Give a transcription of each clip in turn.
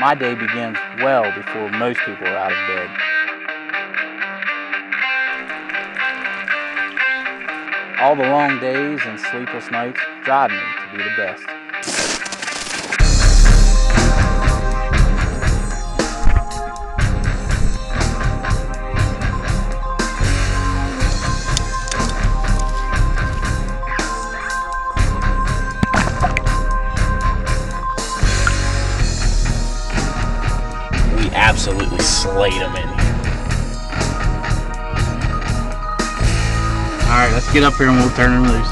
My day begins well before most people are out of bed. All the long days and sleepless nights drive me to be the best. We absolutely slayed them in here. Alright, let's get up here and we'll turn them loose.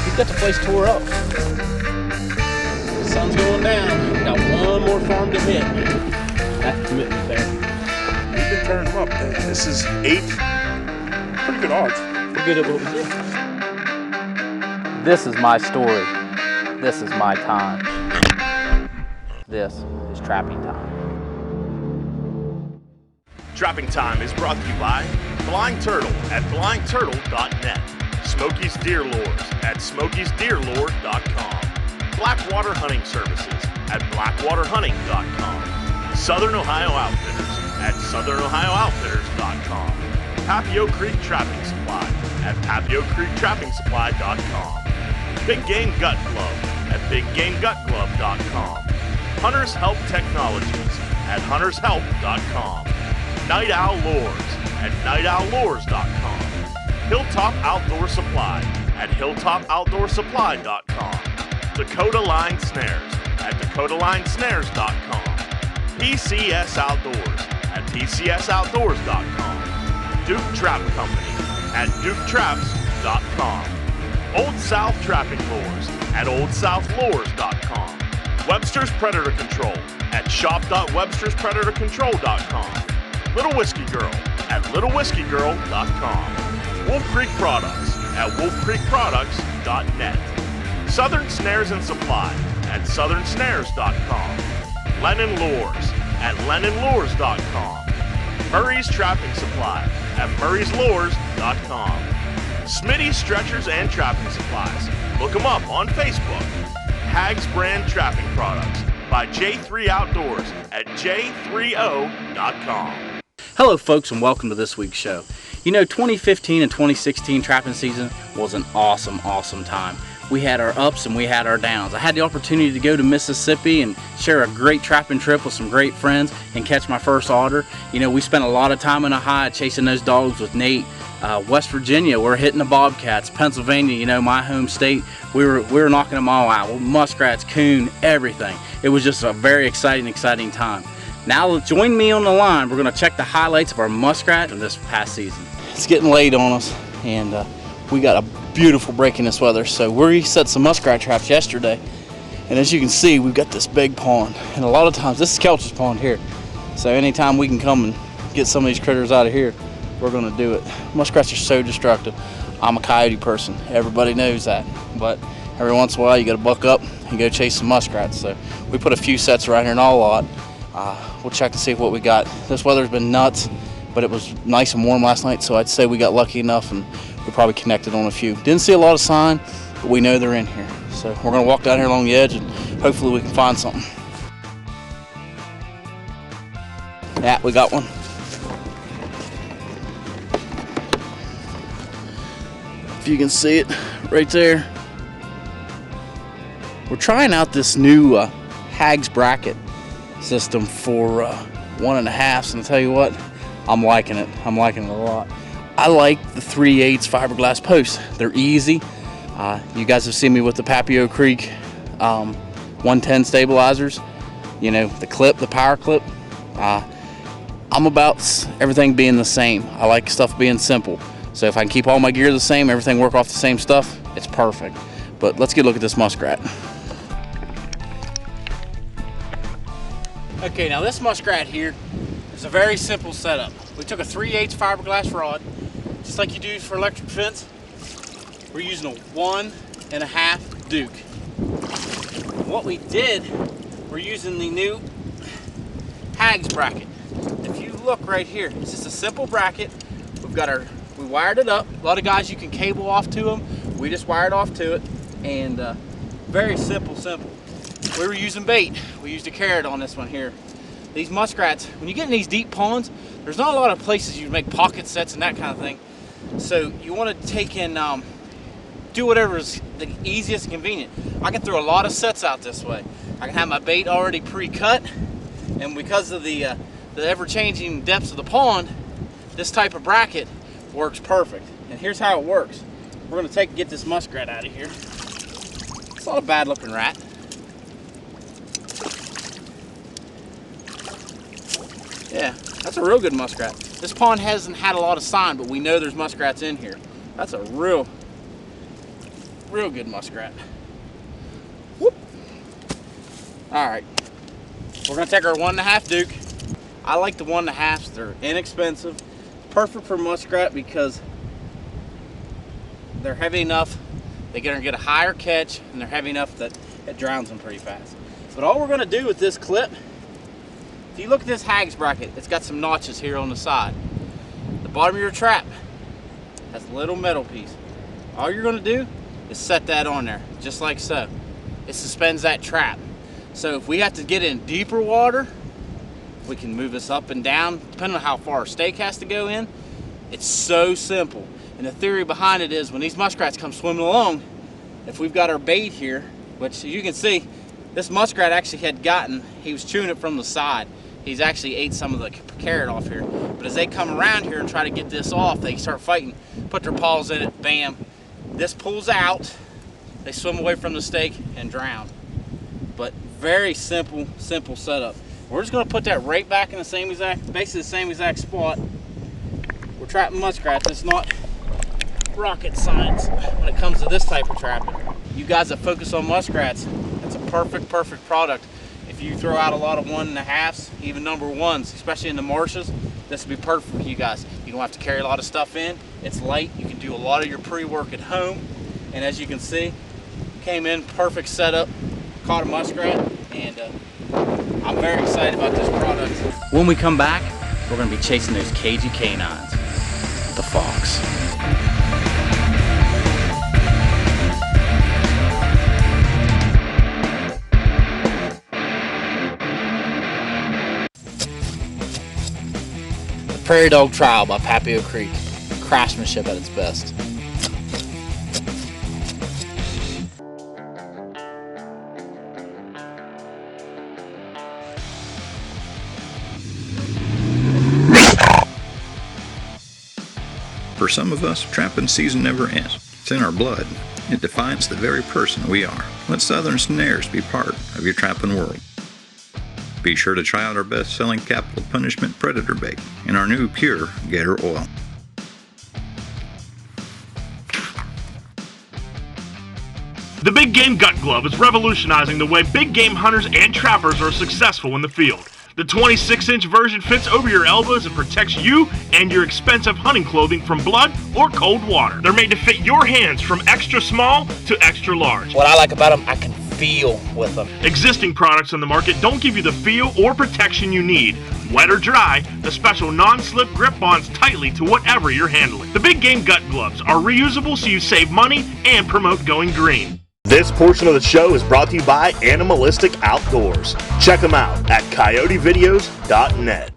You've got the place tore up. The sun's going down. We got one more farm to hit. That's commitment there. You can turn them up. This is 8. Pretty good odds. We're good at what we do. This is my story. This is my time. This is trapping time. Trapping Time is brought to you by Blind Turtle at blindturtle.net, Smokey's Deer Lures at smokiesdeerlure.com, Blackwater Hunting Services at blackwaterhunting.com, Southern Ohio Outfitters at southernohiooutfitters.com, Papio Creek Trapping Supply at papiocreektrappingsupply.com, Big Game Gut Club at biggamegutclub.com, Hunters Help Technologies at huntershelp.com, Night Owl Lures at nightowllures.com, Hilltop Outdoor Supply at hilltopoutdoorsupply.com, Dakota Line Snares at dakotalinesnares.com, PCS Outdoors at pcsoutdoors.com, Duke Trap Company at duketraps.com, Old South Trapping Lures at oldsouthLures.com, Webster's Predator Control at shop.websterspredatorcontrol.com, Little Whiskey Girl at littlewhiskeygirl.com, Wolf Creek Products at wolfcreekproducts.net, Southern Snares and Supply at southernsnares.com, Lennon Lures at lennonlures.com, Murray's Trapping Supply at murrayslures.com, Smitty's Stretchers and Trapping Supplies. Look them up on Facebook. Hags Brand Trapping Products by J3 Outdoors at j30.com. Hello folks and welcome to this week's show. You know, 2015 and 2016 trapping season was an awesome time. We had our ups and we had our downs. I had the opportunity to go to Mississippi and share a great trapping trip with some great friends and catch my first otter. You know, we spent a lot of time in Ohio chasing those dogs with Nate. West Virginia, we're hitting the bobcats. Pennsylvania, you know, my home state, we were knocking them all out. Muskrats, coon, everything. It was just a very exciting time. Now join me on the line. We're going to check the highlights of our muskrat from this past season. It's getting late on us, and we got a beautiful break in this weather. So we set some muskrat traps yesterday, and as you can see, we've got this big pond. And a lot of times, this is Kelch's pond here. So anytime we can come and get some of these critters out of here, we're going to do it. Muskrats are so destructive. I'm a coyote person. Everybody knows that. But every once in a while, you got to buck up and go chase some muskrats. So we put a few sets right here in all lot. We'll check to see what we got. This weather's been nuts, but it was nice and warm last night, so I'd say we got lucky enough and we probably connected on a few. Didn't see a lot of sign, but we know they're in here. So we're going to walk down here along the edge and hopefully we can find something. Yeah, we got one. If you can see it right there. We're trying out this new Hags bracket system for 1.5, and I'll tell you what, I'm liking it. I'm liking it a lot. I like the 3/8 fiberglass posts. They're easy. You guys have seen me with the Papio Creek 110 stabilizers. You know, the clip, the power clip. I'm about everything being the same. I like stuff being simple. So if I can keep all my gear the same, everything work off the same stuff, it's perfect. But let's get a look at this muskrat. Okay, now this muskrat here is a very simple setup. We took a 3/8 fiberglass rod, just like you do for electric fence. We're using a 1.5 Duke. What we did, we're using the new Hags bracket. If you look right here, it's just a simple bracket. We wired it up. A lot of guys, you can cable off to them. We just wired off to it. And very simple. We were using bait. We used a carrot on this one here. These muskrats, when you get in these deep ponds, there's not a lot of places you make pocket sets and that kind of thing. So you want to take and do whatever is the easiest and convenient. I can throw a lot of sets out this way. I can have my bait already pre-cut, and because of the ever-changing depths of the pond, this type of bracket works perfect. And here's how it works. We're going to get this muskrat out of here. It's not a bad-looking rat. Yeah, that's a real good muskrat. This pond hasn't had a lot of sign, but we know there's muskrats in here. That's a real good muskrat. Whoop. All right, we're gonna take our 1.5 Duke. I like the 1.5s. They're inexpensive, perfect for muskrat because they're heavy enough. They're gonna get a higher catch, and they're heavy enough that it drowns them pretty fast. But all we're gonna do with this clip, if you look at this Hags bracket, it's got some notches here on the side. The bottom of your trap has a little metal piece. All you're gonna do is set that on there, just like so. It suspends that trap. So if we have to get in deeper water, we can move this up and down, depending on how far our stake has to go in. It's so simple. And the theory behind it is when these muskrats come swimming along, if we've got our bait here, which you can see, this muskrat actually he was chewing it from the side. He's actually ate some of the carrot off here. But as they come around here and try to get this off, they start fighting, put their paws in it, bam. This pulls out, they swim away from the stake and drown. But very simple setup. We're just gonna put that right back in basically the same exact spot. We're trapping muskrats. It's not rocket science when it comes to this type of trapping. You guys that focus on muskrats, that's a perfect product. If you throw out a lot of 1.5s, even number 1s, especially in the marshes, this would be perfect for you guys. You don't have to carry a lot of stuff in. It's light. You can do a lot of your pre-work at home. And as you can see, came in perfect setup, caught a muskrat, and I'm very excited about this product. When we come back, we're going to be chasing those cagey canines, the fox. Prairie Dog Trial by Papio Creek. Craftsmanship at its best. For some of us, trapping season never ends. It's in our blood. It defines the very person we are. Let Southern Snares be part of your trapping world. Be sure to try out our best-selling Capital Punishment Predator bait and our new Pure Gator Oil. The Big Game Gut Glove is revolutionizing the way big game hunters and trappers are successful in the field. The 26-inch version fits over your elbows and protects you and your expensive hunting clothing from blood or cold water. They're made to fit your hands from extra small to extra large. What I like about them, I can feel with them. Existing products on the market don't give you the feel or protection you need. Wet or dry, the special non-slip grip bonds tightly to whatever you're handling. The Big Game Gut Gloves are reusable so you save money and promote going green. This portion of the show is brought to you by Animalistic Outdoors. Check them out at coyotevideos.net.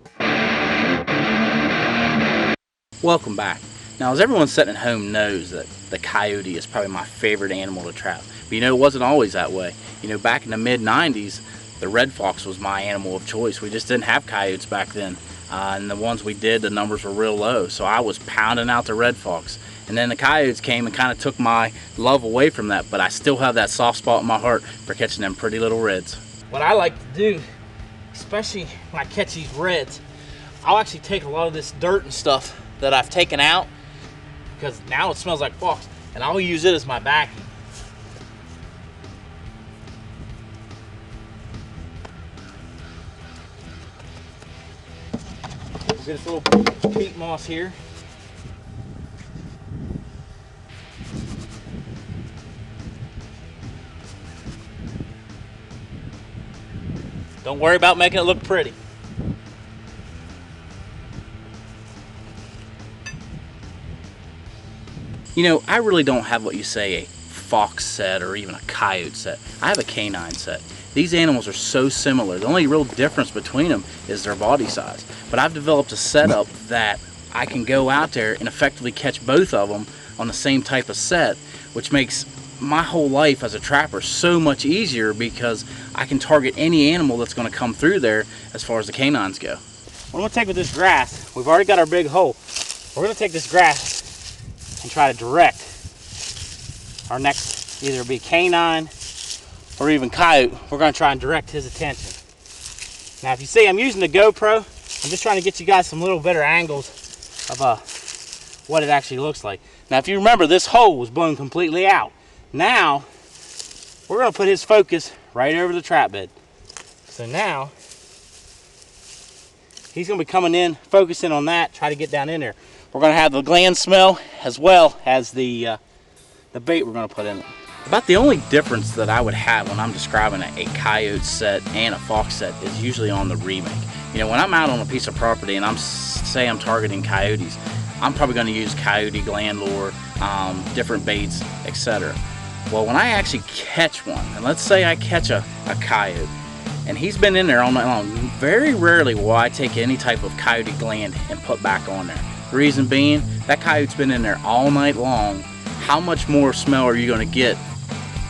Welcome back. Now, as everyone sitting at home knows that the coyote is probably my favorite animal to trap. But you know, it wasn't always that way. You know, back in the mid-90s, the red fox was my animal of choice. We just didn't have coyotes back then. And the ones we did, the numbers were real low. So I was pounding out the red fox. And then the coyotes came and kind of took my love away from that. But I still have that soft spot in my heart for catching them pretty little reds. What I like to do, especially when I catch these reds, I'll actually take a lot of this dirt and stuff that I've taken out, because now it smells like fox, and I'll use it as my backing. We'll get this little peat moss here. Don't worry about making it look pretty. You know, I really don't have what you say a fox set or even a coyote set. I have a canine set. These animals are so similar. The only real difference between them is their body size. But I've developed a setup that I can go out there and effectively catch both of them on the same type of set, which makes my whole life as a trapper so much easier because I can target any animal that's going to come through there as far as the canines go. What I'm going to take with this grass, we've already got our big hole. We're going to take this grass and try to direct our next, either be canine or even coyote. We're going to try and direct his attention. Now if you see, I'm using the GoPro. I'm just trying to get you guys some little better angles of what it actually looks like. Now if you remember, this hole was blown completely out. Now we're going to put his focus right over the trap bed. So now he's going to be coming in, focusing on that, try to get down in there. We're going to have the gland smell as well as the bait we're going to put in it. About the only difference that I would have when I'm describing a coyote set and a fox set is usually on the remake. You know, when I'm out on a piece of property and I'm targeting coyotes, I'm probably going to use coyote gland lure, different baits, etc. Well, when I actually catch one, and let's say I catch a coyote, and he's been in there all night long, very rarely will I take any type of coyote gland and put back on there. The reason being, that coyote's been in there all night long. How much more smell are you going to get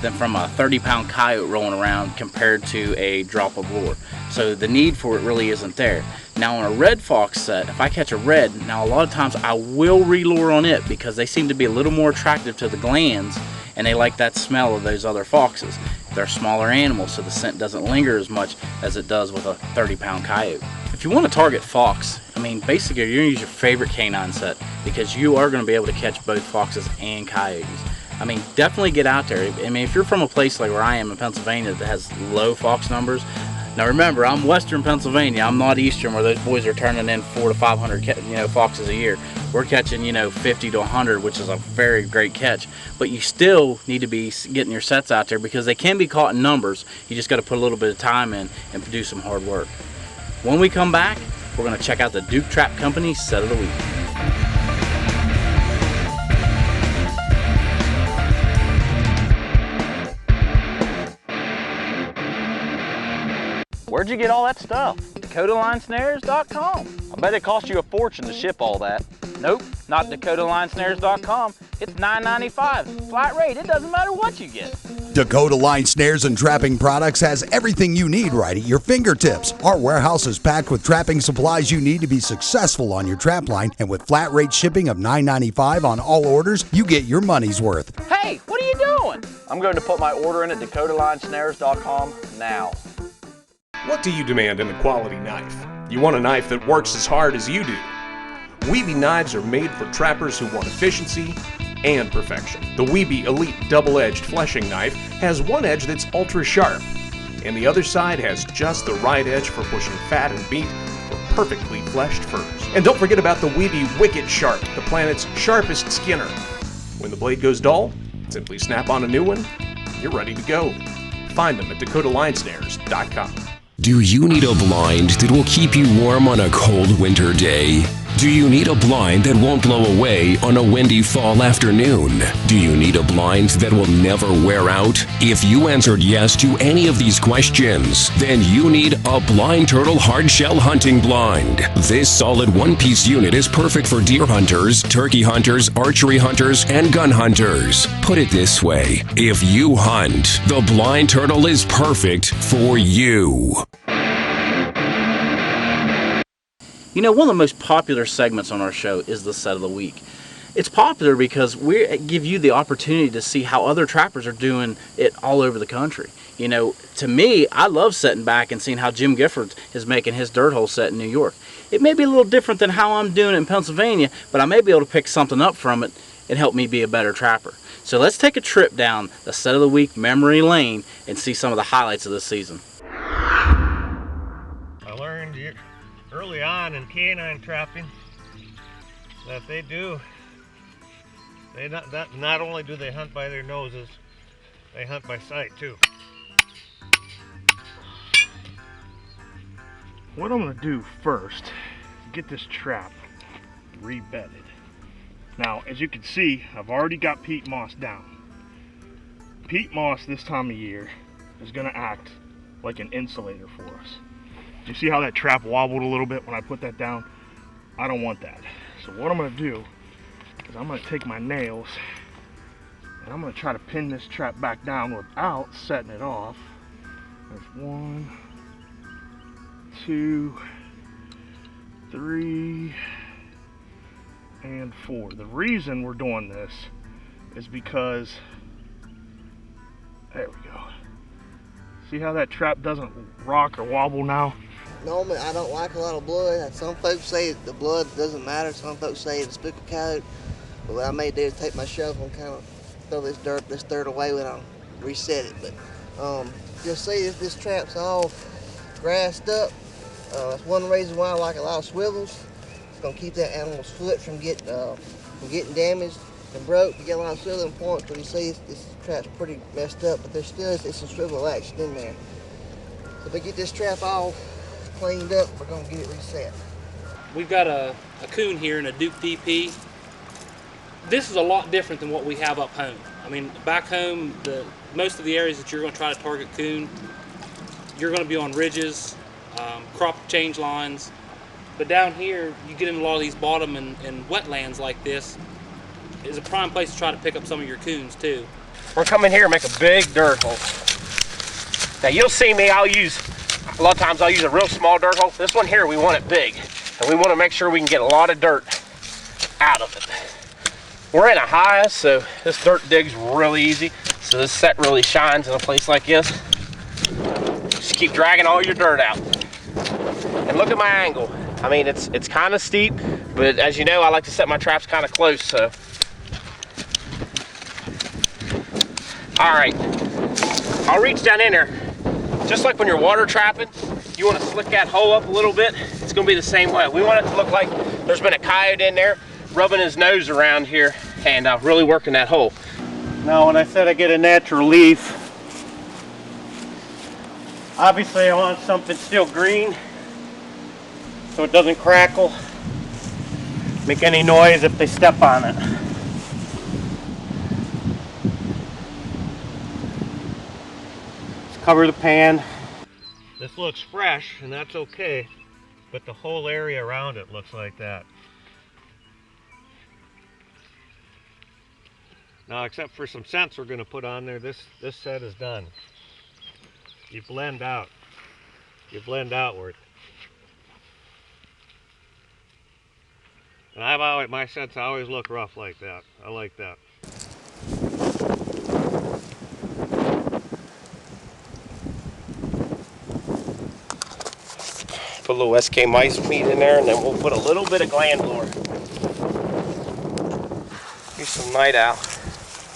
than from a 30-pound coyote rolling around compared to a drop of lure? So the need for it really isn't there. Now on a red fox set, if I catch a red, now a lot of times I will re-lure on it because they seem to be a little more attractive to the glands and they like that smell of those other foxes. They're smaller animals, so the scent doesn't linger as much as it does with a 30-pound coyote. If you want to target fox, I mean, basically you're going to use your favorite canine set because you are going to be able to catch both foxes and coyotes. I mean, definitely get out there. I mean, if you're from a place like where I am in Pennsylvania that has low fox numbers, now remember, I'm Western Pennsylvania. I'm not Eastern where those boys are turning in 400 to 500, foxes a year. We're catching, 50 to 100, which is a very great catch. But you still need to be getting your sets out there because they can be caught in numbers. You just got to put a little bit of time in and do some hard work. When we come back, we're going to check out the Duke Trap Company Set of the Week. Where'd you get all that stuff? DakotaLineSnares.com. I bet it cost you a fortune to ship all that. Nope, not DakotaLineSnares.com. It's $9.95. Flat rate, it doesn't matter what you get. Dakota Line Snares and Trapping Products has everything you need right at your fingertips. Our warehouse is packed with trapping supplies you need to be successful on your trap line, and with flat rate shipping of $9.95 on all orders, you get your money's worth. Hey, what are you doing? I'm going to put my order in at DakotaLineSnares.com now. What do you demand in a quality knife? You want a knife that works as hard as you do. Weeby knives are made for trappers who want efficiency and perfection. The Weeby Elite double-edged fleshing knife has one edge that's ultra sharp, and the other side has just the right edge for pushing fat and meat for perfectly fleshed furs. And don't forget about the Weeby Wicked Sharp, the planet's sharpest skinner. When the blade goes dull, simply snap on a new one, you're ready to go. Find them at DakotaLineSnares.com. Do you need a blind that will keep you warm on a cold winter day? Do you need a blind that won't blow away on a windy fall afternoon? Do you need a blind that will never wear out? If you answered yes to any of these questions, then you need a Blind Turtle Hardshell Hunting Blind. This solid one-piece unit is perfect for deer hunters, turkey hunters, archery hunters, and gun hunters. Put it this way, if you hunt, the Blind Turtle is perfect for you. One of the most popular segments on our show is the Set of the Week. It's popular because we give you the opportunity to see how other trappers are doing it all over the country. To me, I love sitting back and seeing how Jim Gifford is making his dirt hole set in New York. It may be a little different than how I'm doing it in Pennsylvania, but I may be able to pick something up from it and help me be a better trapper. So let's take a trip down the Set of the Week memory lane and see some of the highlights of this season. I learned early on in canine trapping that not only do they hunt by their noses, they hunt by sight too. What I'm going to do first is get this trap rebedded. Now, as you can see, I've already got peat moss down. peat moss this time of year is gonna act like an insulator for us. You see how that trap wobbled a little bit when I put that down? I don't want that. So what I'm gonna do is I'm gonna take my nails and I'm gonna try to pin this trap back down without setting it off. There's 1, 2, 3, and 4. The reason we're doing this is because, there we go. See how that trap doesn't rock or wobble now? Normally, I don't like a lot of blood. Some folks say the blood doesn't matter. Some folks say it's spickle coat. But what I may do is take my shovel and kind of throw this dirt away when I reset it. But you'll see this trap's all grassed up. That's one reason why I like a lot of swivels. It's gonna keep that animal's foot from getting damaged and broke. You get a lot of swiveling points, but you see this trap's pretty messed up, but there's still some swivel action in there. So if we get this trap all cleaned up, we're gonna get it reset. We've got a coon here in a Duke DP. This is a lot different than what we have up home. I mean, back home, most of the areas that you're going to try to target coon, you're going to be on ridges, crop change lines. But down here, you get in a lot of these bottom and wetlands like this. Is a prime place to try to pick up some of your coons too. We're coming here and make a big dirt hole. Now you'll see me, a lot of times I'll use a real small dirt hole. This one here, we want it big. And we want to make sure we can get a lot of dirt out of it. We're in a high, so this dirt digs really easy. So this set really shines in a place like this. Just keep dragging all your dirt out. And look at my angle. I mean, it's kind of steep, but as you know, I like to set my traps kind of close, so. All right, I'll reach down in there. Just like when you're water trapping, you want to slick that hole up a little bit. It's gonna be the same way. We want it to look like there's been a coyote in there rubbing his nose around here and really working that hole. Now, when I said I get a natural leaf, obviously I want something still green so it doesn't crackle, make any noise if they step on it. Just cover the pan. This looks fresh, and that's okay, but the whole area around it looks like that. Now, except for some scents we're going to put on there, this set is done. You blend out. You blend outward. And my scents always look rough like that. I like that. Put a little SK mice meat in there, and then we'll put a little bit of glandor. Use some night owl.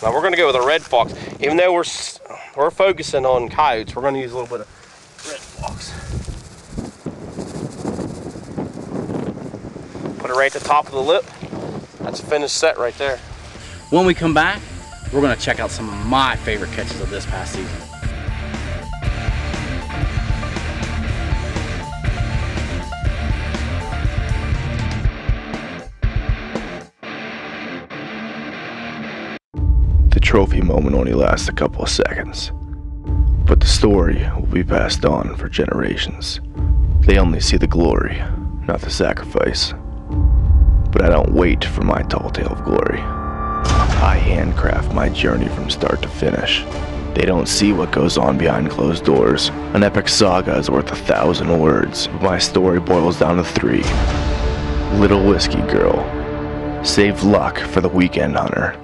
Now we're going to go with a red fox. Even though we're focusing on coyotes, we're going to use a little bit of red fox. Put it right at the top of the lip. That's a finished set right there. When we come back, we're going to check out some of my favorite catches of this past season. The trophy moment only lasts a couple of seconds, but the story will be passed on for generations. They only see the glory, not the sacrifice. But I don't wait for my tall tale of glory. I handcraft my journey from start to finish. They don't see what goes on behind closed doors. An epic saga is worth 1,000 words, but my story boils down to 3. Little Whiskey Girl. Save luck for the weekend hunter.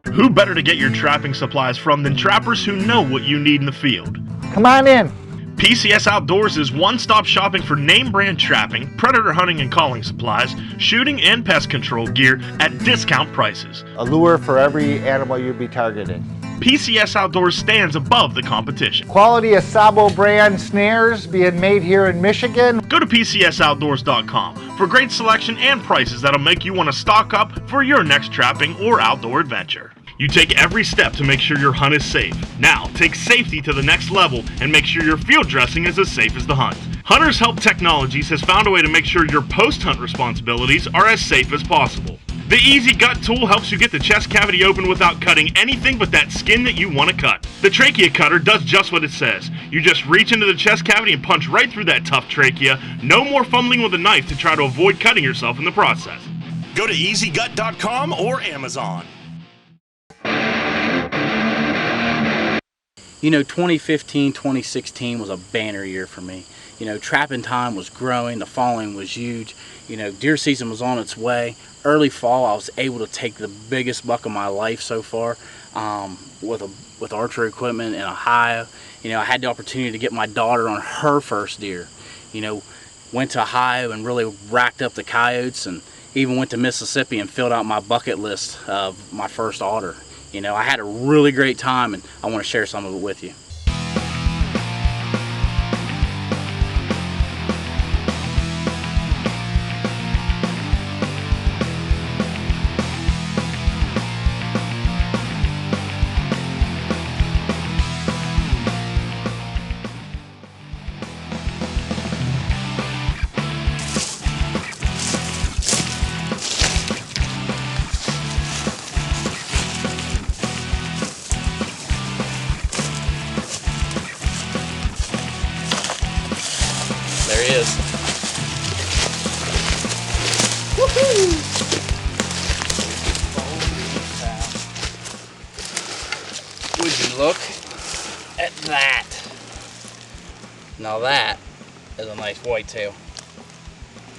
Who better to get your trapping supplies from than trappers who know what you need in the field? Come on in. PCS Outdoors is one-stop shopping for name brand trapping, predator hunting and calling supplies, shooting and pest control gear at discount prices. A lure for every animal you'd be targeting. PCS Outdoors stands above the competition. Quality Asabo brand snares being made here in Michigan. Go to PCSOutdoors.com for great selection and prices that'll make you want to stock up for your next trapping or outdoor adventure. You take every step to make sure your hunt is safe. Now, take safety to the next level and make sure your field dressing is as safe as the hunt. Hunters Help Technologies has found a way to make sure your post-hunt responsibilities are as safe as possible. The Easy Gut tool helps you get the chest cavity open without cutting anything but that skin that you want to cut. The trachea cutter does just what it says. You just reach into the chest cavity and punch right through that tough trachea. No more fumbling with a knife to try to avoid cutting yourself in the process. Go to EasyGut.com or Amazon. You know, 2015, 2016 was a banner year for me. You know, trapping time was growing, the following was huge. You know, deer season was on its way. Early fall, I was able to take the biggest buck of my life so far with archery equipment in Ohio. You know, I had the opportunity to get my daughter on her first deer. You know, went to Ohio and really racked up the coyotes, and even went to Mississippi and filled out my bucket list of my first otter. You know, I had a really great time, and I want to share some of it with you. There he is. Woohoo! Would you look at that? Now that is a nice whitetail.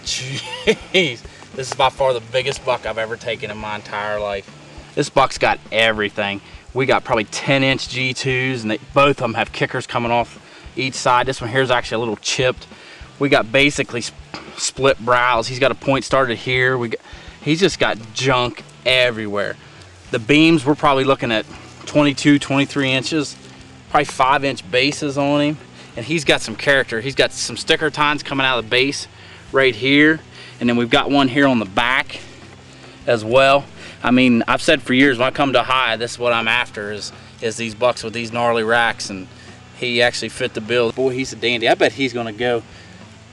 Jeez, this is by far the biggest buck I've ever taken in my entire life. This buck's got everything. We got probably 10-inch G2s, and both of them have kickers coming off each side. This one here is actually a little chipped. We got basically split brows. He's got a point started here. He's just got junk everywhere. The beams, we're probably looking at 22, 23 inches, probably 5-inch bases on him. And he's got some character. He's got some sticker tines coming out of the base right here. And then we've got one here on the back as well. I mean, I've said for years, when I come to Ohio, this is what I'm after, is these bucks with these gnarly racks. And he actually fit the bill. Boy, he's a dandy. I bet he's gonna go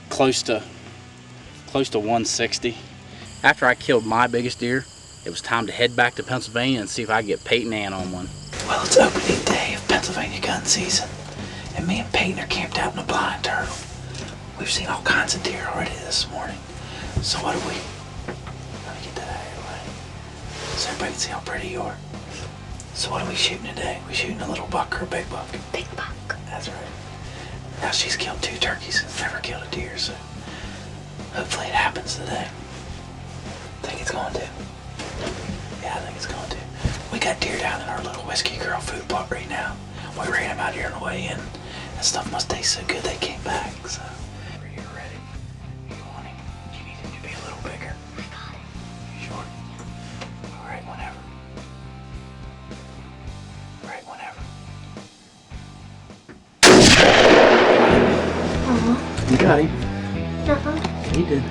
close to 160. After I killed my biggest deer, it was time to head back to Pennsylvania and see if I could get Peyton Ann on one. Well, it's opening day of Pennsylvania gun season, and me and Peyton are camped out in a blind turtle. We've seen all kinds of deer already this morning. So what do we... Let me get that out of your way so everybody can see how pretty you are. So what are we shooting today? We shooting a little buck or a big buck? Big buck. That's right. Now she's killed 2 turkeys and never killed a deer, so hopefully it happens today. Think it's going to? Yeah, I think it's going to. We got deer down in our little Whiskey Girl food plot right now. We ran them out here on the way in. That stuff must taste so good they came back, so. Are you ready? You want him? You need him to be a little bigger. You sure? All right, whenever. Right, whenever. You got him. Uh-huh. He did.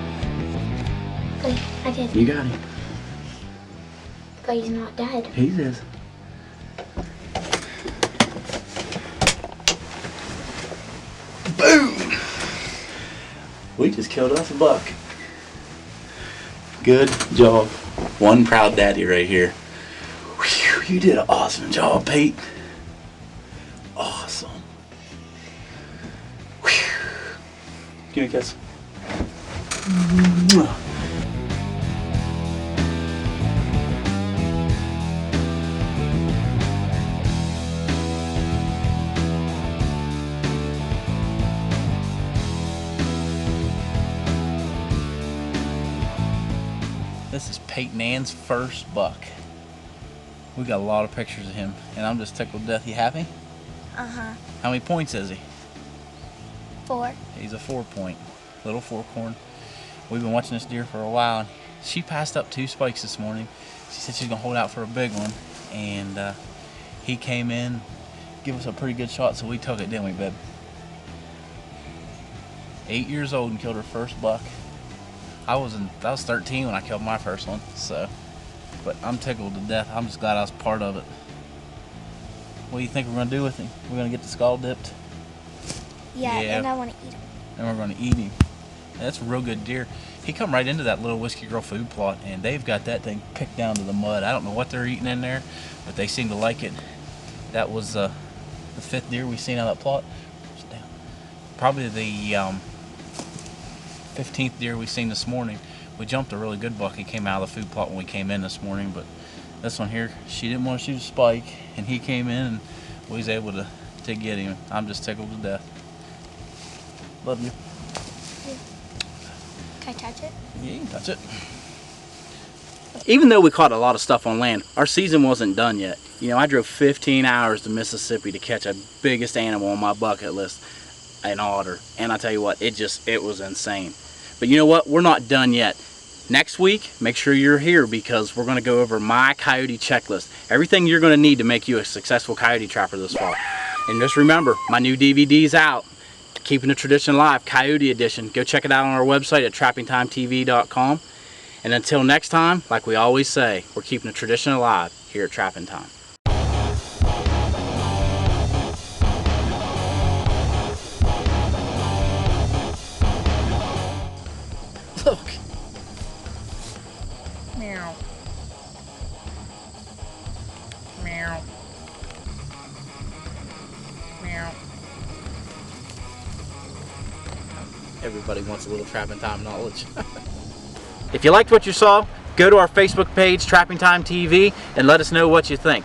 But I did. You got him. But he's not dead. He is. Boom! We just killed us a buck. Good job. One proud daddy right here. Whew, you did an awesome job, Pete. Awesome. Whew. Give me a kiss. Mwah. This is Peyton Ann's first buck. We got a lot of pictures of him, and I'm just tickled to death. You happy? Uh-huh. How many points is he? 4. He's a 4-point, little 4-corn. We've been watching this deer for a while, and she passed up 2 spikes this morning. She said she's gonna hold out for a big one, and he came in, give us a pretty good shot, so we took it, didn't we, babe? 8 years old and killed her first buck. I was 13 when I killed my first one, so, but I'm tickled to death. I'm just glad I was part of it. What do you think we're gonna do with him? We're gonna get the skull dipped? Yeah, and I want to eat him. and we're going to eat him. That's a real good deer. He come right into that Little Whiskey Girl food plot, and they've got that thing picked down to the mud. I don't know what they're eating in there, but they seem to like it. That was the 5th deer we seen on that plot. Probably the 15th deer we seen this morning. We jumped a really good buck. He came out of the food plot when we came in this morning, but this one here, she didn't want to shoot a spike, and he came in, and we was able to get him. I'm just tickled to death. Love you. Can I touch it? Yeah, you can touch it. Even though we caught a lot of stuff on land, our season wasn't done yet. You know, I drove 15 hours to Mississippi to catch a biggest animal on my bucket list, an otter. And I tell you what, it was insane. But you know what? We're not done yet. Next week, make sure you're here because we're going to go over my coyote checklist. Everything you're going to need to make you a successful coyote trapper this fall. And just remember, my new DVD's out. Keeping the Tradition Alive, Coyote Edition. Go check it out on our website at trappingtimetv.com. And until next time, like we always say, we're keeping the tradition alive here at Trapping Time. Look. Meow. Meow. Meow. Everybody wants a little Trapping Time knowledge. If you liked what you saw, go to our Facebook page, Trapping Time TV, and let us know what you think.